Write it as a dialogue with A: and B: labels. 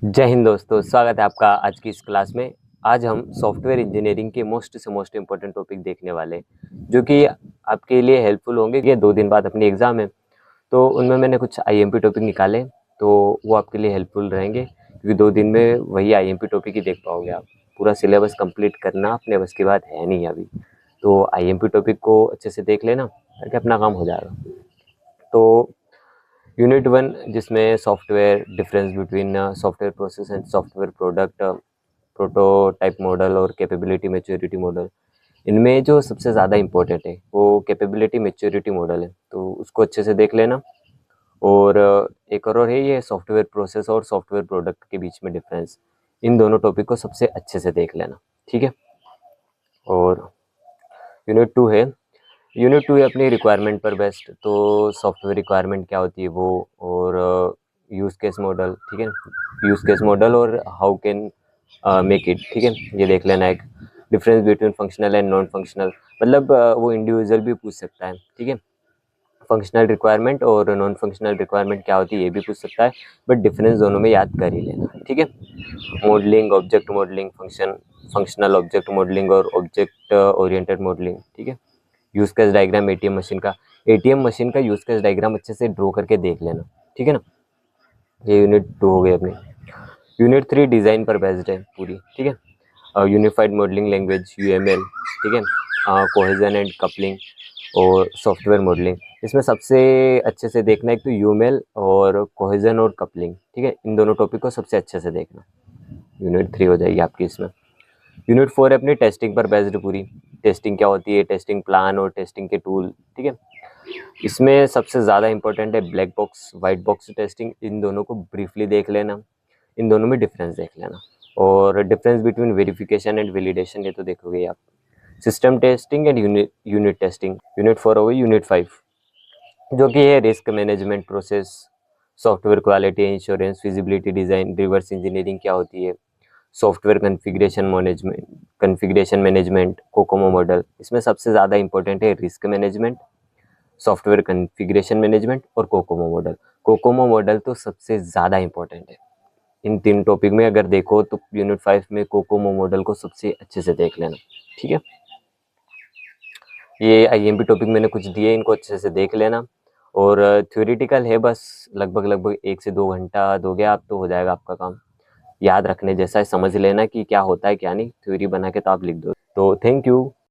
A: जय हिंद दोस्तों, स्वागत है आपका आज की इस क्लास में। आज हम सॉफ्टवेयर इंजीनियरिंग के मोस्ट इम्पोर्टेंट टॉपिक देखने वाले हैं, जो कि आपके लिए हेल्पफुल होंगे। ये 2 दिन बाद अपनी एग्ज़ाम है, तो उनमें मैंने कुछ आईएमपी टॉपिक निकाले, तो वो आपके लिए हेल्पफुल रहेंगे, क्योंकि 2 दिन में वही आईएमपी टॉपिक ही देख पाओगे आप। पूरा सिलेबस कंप्लीट करना अपने बस की बात है नहीं अभी, तो आईएमपी टॉपिक को अच्छे से देख लेना ताकि अपना काम हो जाएगा। तो यूनिट 1, जिसमें software difference between software process and software product, prototype model और कैपेबिलिटी मैच्योरिटी मॉडल। इनमें जो सबसे ज़्यादा इम्पोर्टेंट है वो कैपेबिलिटी मैच्योरिटी मॉडल है, तो उसको अच्छे से देख लेना। और एक और है ये सॉफ्टवेयर प्रोसेस और सॉफ्टवेयर प्रोडक्ट के बीच में डिफरेंस। इन दोनों टॉपिक को सबसे अच्छे से देख लेना, ठीक है। और यूनिट 2 है। यूनिट 2 है अपनी रिक्वायरमेंट पर बेस्ड, तो सॉफ्टवेयर रिक्वायरमेंट क्या होती है वो, और यूज़ केस मॉडल, ठीक है। यूज़ केस मॉडल और हाउ कैन मेक इट, ठीक है, ये देख लेना। एक difference between functional and non functional, मतलब वो इंडिविजुअल भी पूछ सकता है, ठीक है। फंक्शनल रिक्वायरमेंट और नॉन फंक्शनल रिक्वायरमेंट क्या होती है ये भी पूछ सकता है, बट डिफरेंस दोनों में याद कर ही लेना, ठीक है। Modelling, object modelling, functional object modelling और ऑब्जेक्ट ओरिएंटेड मॉडलिंग, ठीक है। Use case diagram ATM machine का यूज़ केस डायग्राम अच्छे से ड्रॉ करके देख लेना, ठीक है ना। ये यूनिट 2 हो गई अपनी। यूनिट 3 डिज़ाइन पर बेस्ड है पूरी, ठीक है। यूनिफाइड मॉडलिंग लैंग्वेज यूएमएल, ठीक है। कोहेजन एंड कपलिंग और सॉफ्टवेयर मॉडलिंग। इसमें सबसे अच्छे से देखना, एक तो यूएमएल और कोहेजन और कपलिंग, ठीक है। इन दोनों टॉपिक को सबसे अच्छे से देखना। यूनिट 3 हो जाएगी आपकी इसमें। यूनिट 4 है अपनी टेस्टिंग पर बेस्ड पूरी। टेस्टिंग क्या होती है, टेस्टिंग प्लान और टेस्टिंग के टूल, ठीक है। इसमें सबसे ज़्यादा इंपॉर्टेंट है black box, white box testing. इन दोनों को ब्रीफली देख लेना, इन दोनों में डिफरेंस देख लेना। और difference between verification and validation, ये तो देखोगे आप। System testing and unit testing. Unit 4 हो गई। यूनिट 5 जो कि है risk management process, software quality insurance, feasibility design, reverse engineering क्या होती है, software configuration management, Kokomo model. इसमें सबसे ज़्यादा इंपॉर्टेंट है risk management, software configuration management और कोकोमो मॉडल। कोकोमो मॉडल तो सबसे ज़्यादा इंपॉर्टेंट है। इन 3 टॉपिक में अगर देखो तो यूनिट 5 में कोकोमो मॉडल को सबसे अच्छे से देख लेना, ठीक है। ये आईएमपी टॉपिक मैंने कुछ दिए, इनको अच्छे से देख लेना। और थ्योरेटिकल है, बस लगभग 1 से 2 घंटा दोगे आप तो हो जाएगा आपका काम। याद रखने जैसा है, समझ लेना कि क्या होता है क्या नहीं, थ्योरी बना के तो आप लिख दो। तो थैंक यू।